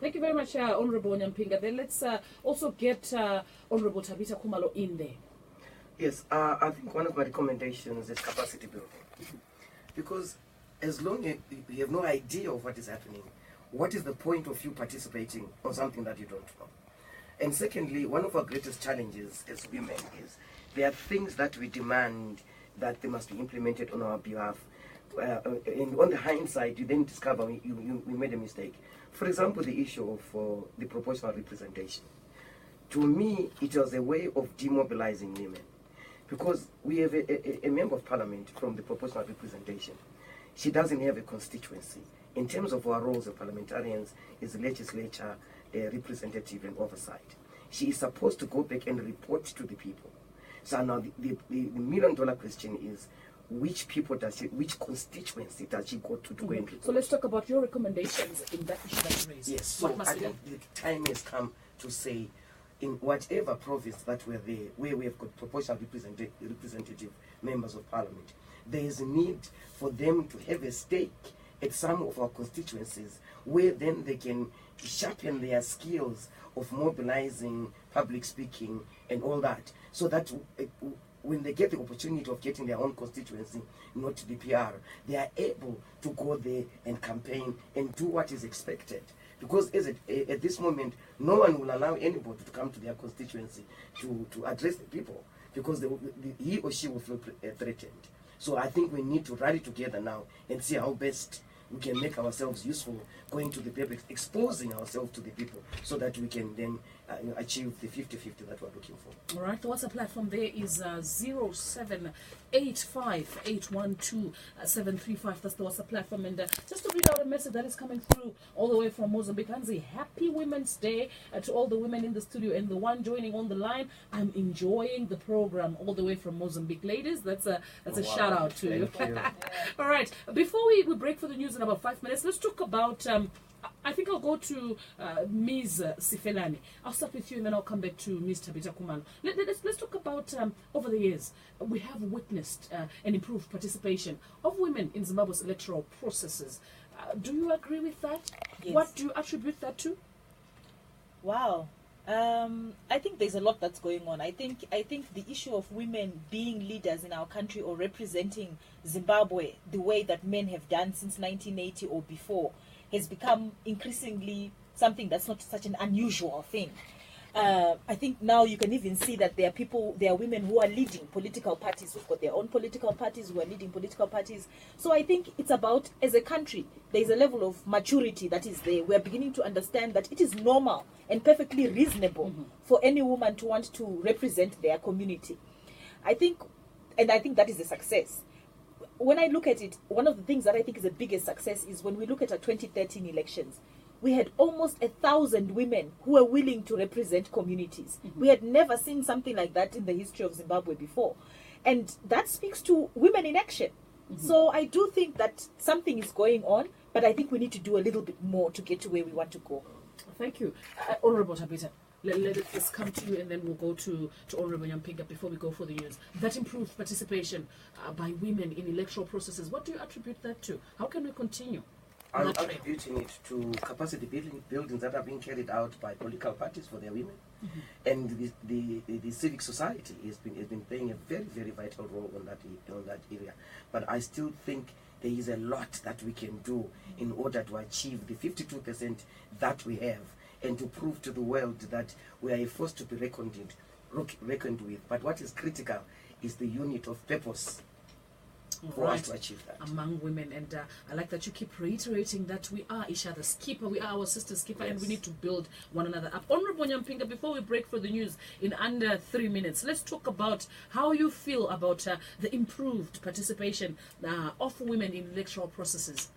Thank you very much, Honorable Nyampinga. Then let's also get Honorable Tabita Kumalo in there. Yes, I think one of my recommendations is capacity building. Because as long as you have no idea of what is happening, what is the point of you participating on something that you don't know? And secondly, one of our greatest challenges as women is there are things that we demand that they must be implemented on our behalf. And on the hindsight, you then discover we made a mistake. For example, the issue of the proportional representation. To me, it was a way of demobilizing women. Because we have a member of parliament from the proportional representation. She doesn't have a constituency. In terms of our roles as parliamentarians, is legislature, representative and oversight. She is supposed to go back and report to the people. So now the million-dollar question is, which constituency does she go to go and report? So let's talk about your recommendations in that issue that you raised. Yes, so I think the time has come to say, in whatever province that we're there, where we have got proportional representative members of parliament, there is a need for them to have a stake at some of our constituencies, where then they can sharpen their skills of mobilizing, public speaking, and all that, so that when they get the opportunity of getting their own constituency, not the PR, they are able to go there and campaign and do what is expected. Because at this moment, no one will allow anybody to come to their constituency to address the people, because he or she will feel threatened. So I think we need to rally together now and see how best we can make ourselves useful, going to the public, exposing ourselves to the people, so that we can then achieve the 50-50 that we're looking for. All right, the WhatsApp platform there is 0785812735. That's the WhatsApp platform. And just to read out a message that is coming through all the way from Mozambique, Anzi, happy Women's Day to all the women in the studio and the one joining on the line. I'm enjoying the program all the way from Mozambique. Ladies, that's a shout out to you. All right, before we break for the news in about 5 minutes, let's talk about I think I'll go to Ms. Sifelani. I'll start with you and then I'll come back to Ms. Tabita Kumalo. Let's talk about, over the years, we have witnessed an improved participation of women in Zimbabwe's electoral processes. Do you agree with that? Yes. What do you attribute that to? Wow. I think there's a lot that's going on. I think the issue of women being leaders in our country or representing Zimbabwe the way that men have done since 1980 or before has become increasingly something that's not such an unusual thing. I think now you can even see that there are women who are leading political parties, who've got their own political parties, who are leading political parties. So I think it's about, as a country, there's a level of maturity that is there. We're beginning to understand that it is normal and perfectly reasonable for any woman to want to represent their community. I think that is a success. When I look at it, one of the things that I think is the biggest success is when we look at our 2013 elections. We had almost 1,000 women who were willing to represent communities. We had never seen something like that in the history of Zimbabwe before. And that speaks to women in action. So I do think that something is going on, but I think we need to do a little bit more to get to where we want to go. Thank you. Honorable Tabita, let's come to you and then we'll go to Honorable Nyampinga before we go for the news. That improved participation by women in electoral processes, what do you attribute that to? How can we continue? I'm attributing it to capacity buildings that are being carried out by political parties for their women. And the civic society has been playing a very, very vital role on that area. But I still think there is a lot that we can do in order to achieve the 52% that we have, and to prove to the world that we are a force to be reckoned with. But what is critical is the unit of purpose for us Right. to achieve that. Among women, and I like that you keep reiterating that we are each other's keeper, we are our sister's keeper, and we Yes. need to build one another up. Honorable Nyampinga, before we break for the news in under 3 minutes, let's talk about how you feel about the improved participation of women in electoral processes.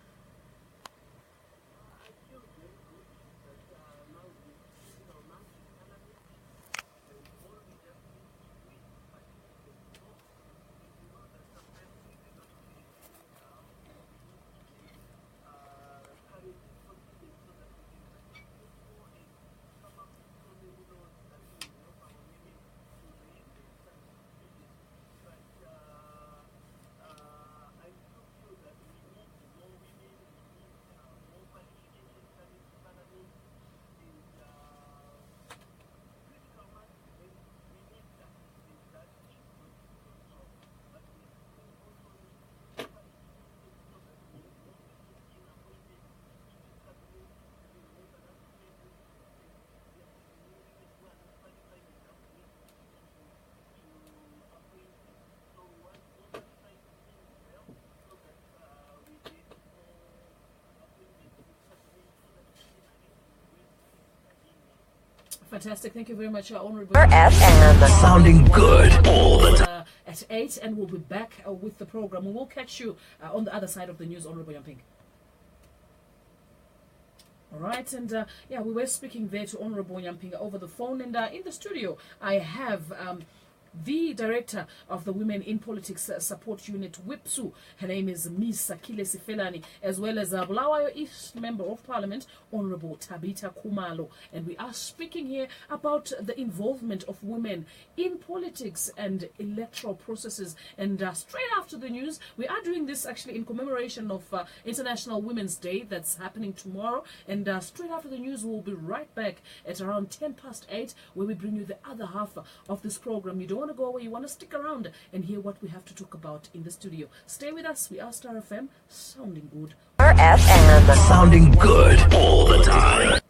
Fantastic. Thank you very much, Honorable. Sounding good all the time. At 8, and we'll be back with the program. We will catch you on the other side of the news, Honorable Yamping. All right, and yeah, we were speaking there to Honorable Nyampinga over the phone, and in the studio, I have the director of the Women in Politics Support Unit, WIPSU. Her name is Ms. Sakile Sifelani, as well as Bulawayo East Member of Parliament, Honorable Tabita Kumalo. And we are speaking here about the involvement of women in politics and electoral processes. And straight after the news, we are doing this actually in commemoration of International Women's Day that's happening tomorrow. And straight after the news, we'll be right back at around 8:10, where we bring you the other half of this program. You don't want to go away. You want to stick around and hear what we have to talk about in the studio. Stay with us. We are Star FM, sounding good. Sounding good all the time.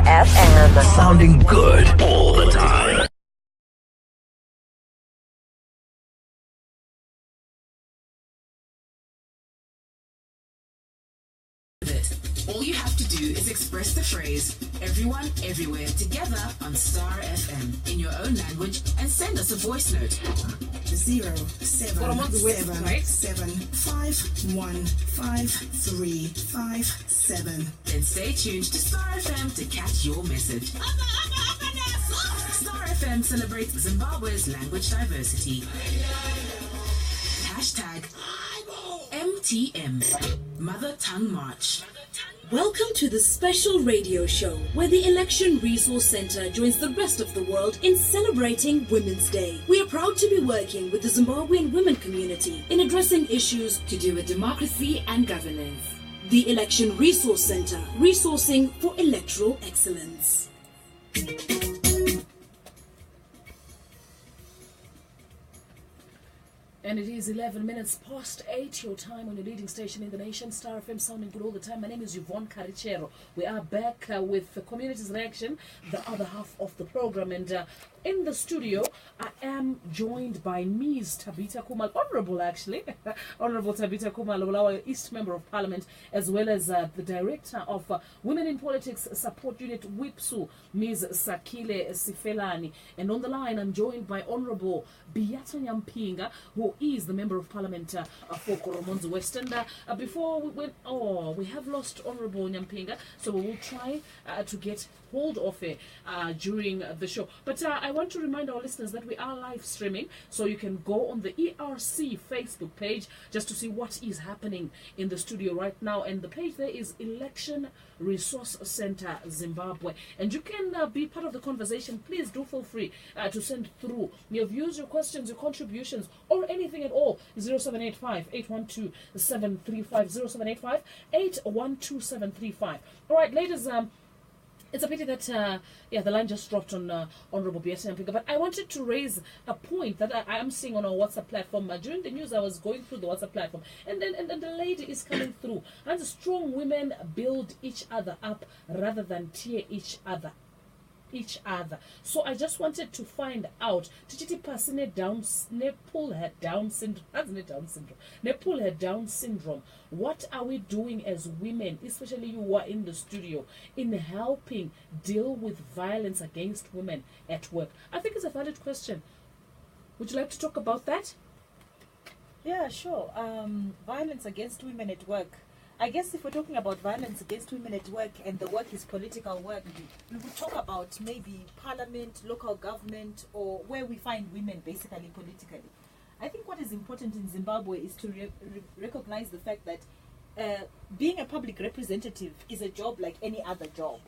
FM. Sounding good all the time. All you have to do is express the phrase "everyone, everywhere, together" on Star FM in your own language and send us a voice note. 077-515-357. Then stay tuned to Star FM to catch your message. Star FM celebrates Zimbabwe's language diversity. Hashtag MTM, Mother Tongue March. Welcome to the special radio show where the Election Resource Center joins the rest of the world in celebrating Women's Day. We are proud to be working with the Zimbabwean women community in addressing issues to do with democracy and governance. The Election Resource Center, resourcing for electoral excellence. And it is 11 minutes past 8, your time on your leading station in the nation, Star FM, sounding good all the time. My name is Yvonne Carichero. We are back with the Community's Reaction, the other half of the program. And in the studio, I am joined by Ms. Tabitha Kumal, Honorable actually, Honorable Tabitha Kumal, our East Member of Parliament, as well as the Director of Women in Politics Support Unit, WIPSU, Ms. Sakile Sifelani. And on the line, I'm joined by Honorable Beata Nyampinga, who is the Member of Parliament for Koromonzi West. And before we went, we have lost Honorable Nyampinga, so we will try to get hold of her during the show. But I want to remind our listeners that we are live streaming, so you can go on the ERC Facebook page just to see what is happening in the studio right now. And the page there is Election Resource Center Zimbabwe. And you can be part of the conversation. Please do feel free to send through your views, your questions, your contributions, or anything at all. 0785-812-735, 0785-812-735. All right, ladies, it's a pity that the line just dropped on Honorable Beata Nyampinga, but I wanted to raise a point that I am seeing on our WhatsApp platform. During the news, I was going through the WhatsApp platform, and the lady is coming through. And strong women build each other up rather than tear each other. So I just wanted to find out, Nepal had Down syndrome. What are we doing as women, especially you who are in the studio, in helping deal with violence against women at work? I think it's a valid question. Would you like to talk about that? Yeah, sure. Violence against women at work. I guess if we're talking about violence against women at work and the work is political work, we would talk about maybe parliament, local government, or where we find women basically politically. I think what is important in Zimbabwe is to recognize the fact that being a public representative is a job like any other job.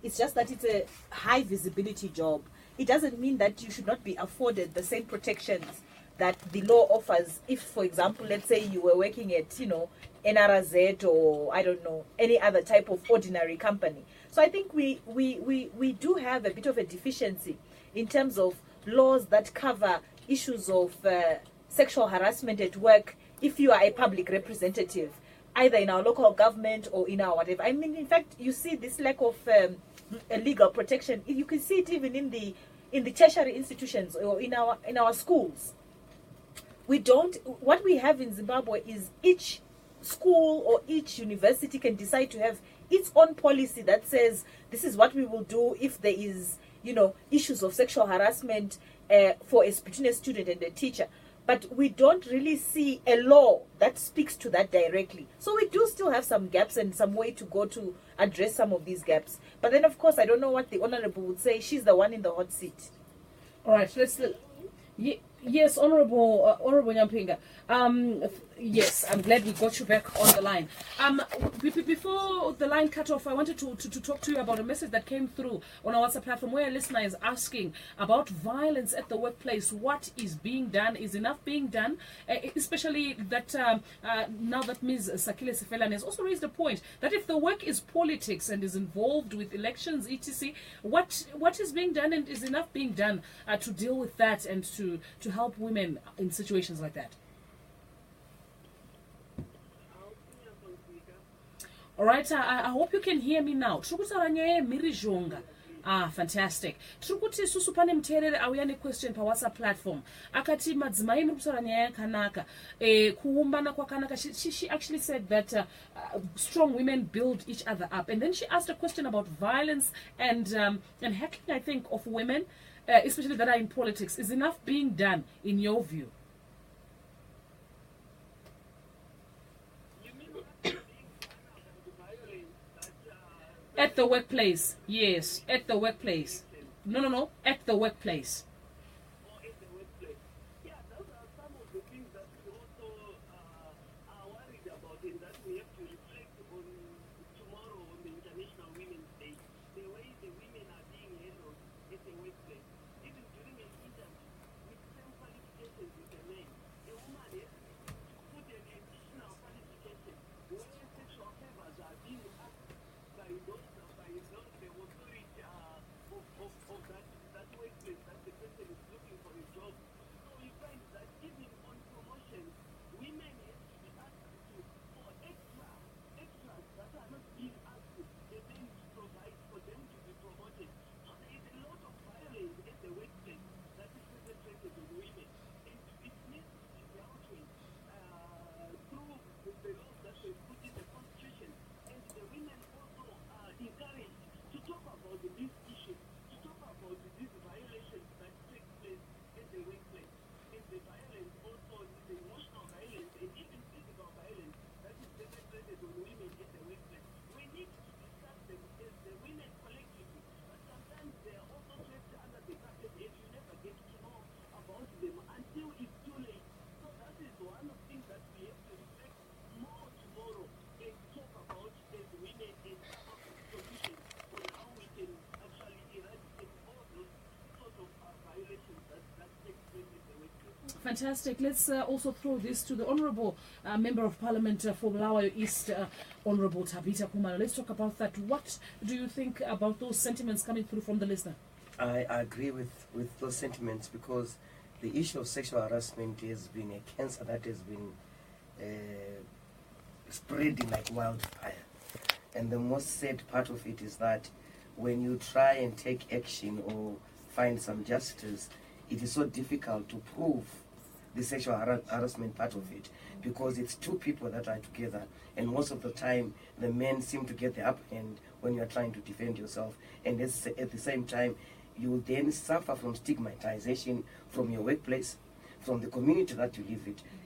It's just that it's a high visibility job. It doesn't mean that you should not be afforded the same protections that the law offers. If, for example, let's say you were working at, NRZ or I don't know, any other type of ordinary company. So I think we do have a bit of a deficiency in terms of laws that cover issues of sexual harassment at work if you are a public representative, either in our local government or in our whatever. I mean, in fact, you see this lack of legal protection. You can see it even in the tertiary institutions or in our schools. What we have in Zimbabwe is each school or each university can decide to have its own policy that says this is what we will do if there is, issues of sexual harassment between a student and a teacher. But we don't really see a law that speaks to that directly. So we do still have some gaps and some way to go to address some of these gaps. But then, of course, I don't know what the Honorable would say. She's the one in the hot seat. All right, let's... Yes, Honorable Nyampinga. Yes, I'm glad we got you back on the line. Before the line cut off, I wanted to talk to you about a message that came through on our WhatsApp platform where a listener is asking about violence at the workplace. What is being done? Is enough being done? Especially that now that Ms. Sakile Sifelani has also raised a point that if the work is politics and is involved with elections, etc., what is being done and is enough being done to deal with that and to help women in situations like that? All right, I hope you can hear me now. Tiri kutaura nyaya yemhiri zhonga. Ah, fantastic. Tiri kuti isusu pane muteereri auya nequestion pawhatsapp platform. Akati madzimai muri kutaura nyaya yakanaka. Kuumbana kwakanaka. She actually said that strong women build each other up. And then she asked a question about violence and hacking, I think, of women, especially that are in politics. Is enough being done, in your view? At the workplace, yes, at the workplace. No, at the workplace. Fantastic. Let's also throw this to the Honourable Member of Parliament for Bulawayo East, Honourable Tabita Kumalo. Let's talk about that. What do you think about those sentiments coming through from the listener? I agree with those sentiments, because the issue of sexual harassment has been a cancer that has been spreading like wildfire. And the most sad part of it is that when you try and take action or find some justice, it is so difficult to prove the sexual harassment part of it, because it's two people that are together, and most of the time the men seem to get the upper hand when you're trying to defend yourself, and at the same time you will then suffer from stigmatization from your workplace, from the community that you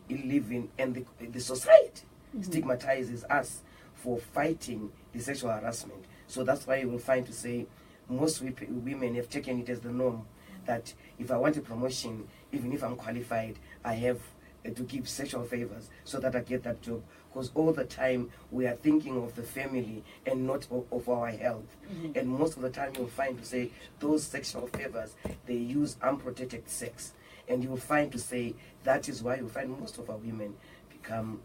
live in, and the society stigmatizes us for fighting the sexual harassment. So that's why you will find to say most women have taken it as the norm that if I want a promotion, even if I'm qualified, I have to give sexual favors so that I get that job. Because all the time we are thinking of the family and not of our health. And most of the time you'll find to say those sexual favors, they use unprotected sex. And you'll find to say that is why you find most of our women become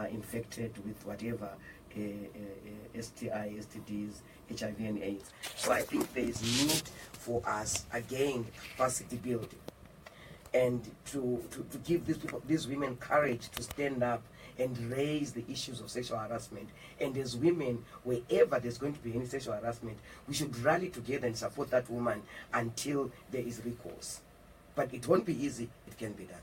infected with whatever STI, STDs, HIV and AIDS. So I think there is need for us, again, capacity building, and to give these women courage to stand up and raise the issues of sexual harassment. And as women, wherever there's going to be any sexual harassment, we should rally together and support that woman until there is recourse. But it won't be easy, it can be done.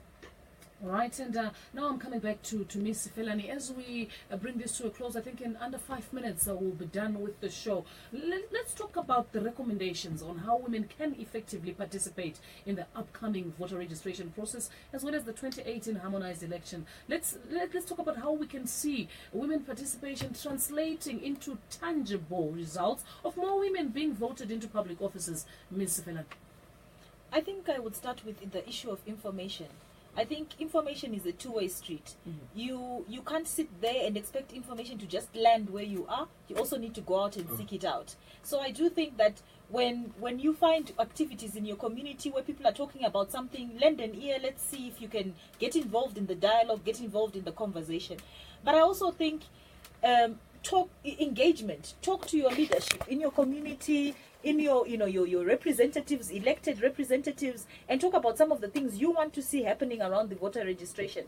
All right, and now I'm coming back to Miss Felani. As we bring this to a close, I think in under 5 minutes we'll be done with the show. Let's talk about the recommendations on how women can effectively participate in the upcoming voter registration process, as well as the 2018 harmonized election. Let's talk about how we can see women participation translating into tangible results of more women being voted into public offices. Miss Felani. I think I would start with the issue of information. I think information is a two-way street. You can't sit there and expect information to just land where you are. You also need to go out and seek it out. So I do think that when you find activities in your community where people are talking about something, lend an ear. Let's see if you can get involved in the dialogue, get involved in the conversation. But I also think engagement. Talk to your leadership in your community, in your your representatives, elected representatives, and talk about some of the things you want to see happening around the voter registration.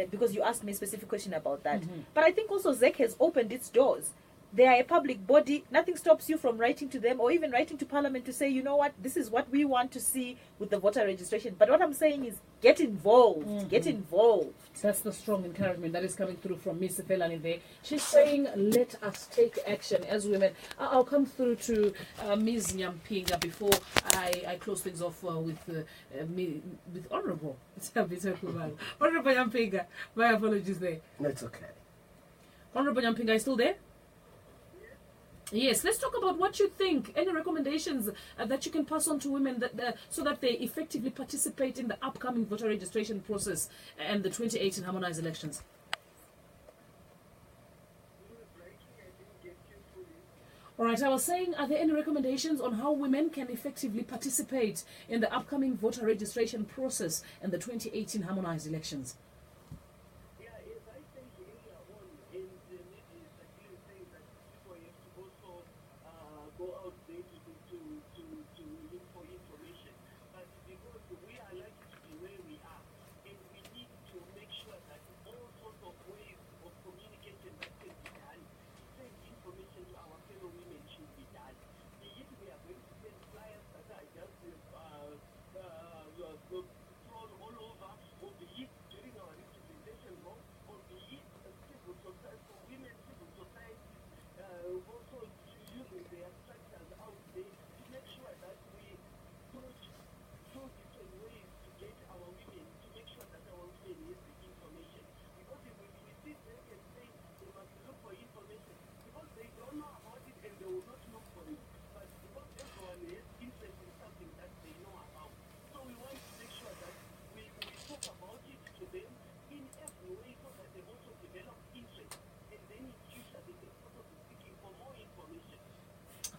Because you asked me a specific question about that. But I think also ZEC has opened its doors. They are a public body. Nothing stops you from writing to them or even writing to Parliament to say, you know what, this is what we want to see with the voter registration. But what I'm saying is get involved. Get involved. That's the strong encouragement that is coming through from Miss Felani there. She's saying, let us take action as women. I'll come through to Ms. Nyampinga before I close things off with Honorable. Honorable Nyampinga. My apologies there. That's okay. Honorable Nyampinga, are you still there? Yes, let's talk about what you think. Any recommendations that you can pass on to women so that they effectively participate in the upcoming voter registration process and the 2018 harmonized elections? All right, I was saying, are there any recommendations on how women can effectively participate in the upcoming voter registration process and the 2018 harmonized elections?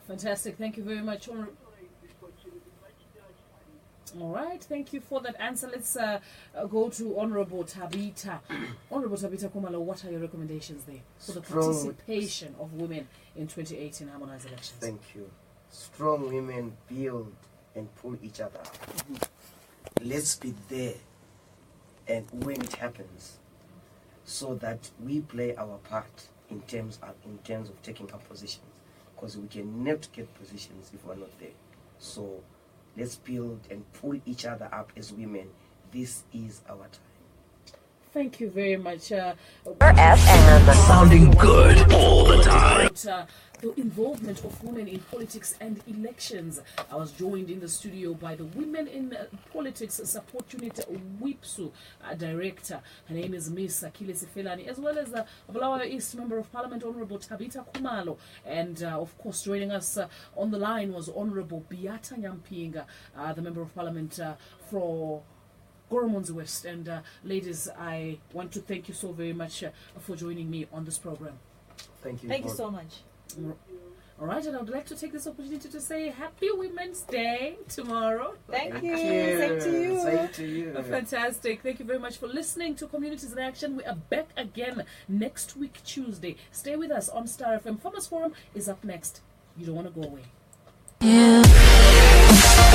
Fantastic. Thank you very much. All right. Thank you for that answer. Let's go to Honorable Tabita. Honorable Tabita Kumalo, what are your recommendations there for the participation of women in 2018 harmonized elections? Thank you. Strong women build and pull each other up. Let's be there and when it happens, so that we play our part in terms of taking up positions. Because we can never get positions if we're not there. So let's build and pull each other up as women. This is our time. Thank you very much. Sounding good all the time. The involvement of women in politics and elections. I was joined in the studio by the Women in Politics Support Unit WIPSU director. Her name is Miss Akile Felani, as well as the Bulawayo East Member of Parliament, Honorable Tabita Kumalo. And of course, joining us on the line was Honorable Beata Nyampinga, the Member of Parliament for Goromonzi West. And ladies, I want to thank you so very much for joining me on this program. Thank you. Thank you so much. All right, and I would like to take this opportunity to say Happy Women's Day tomorrow. Thank you. Same to you. Same to you. Fantastic. Thank you very much for listening to Communities in Action. We are back again next week, Tuesday. Stay with us on Star FM. Farmers Forum is up next. You don't want to go away. Yeah.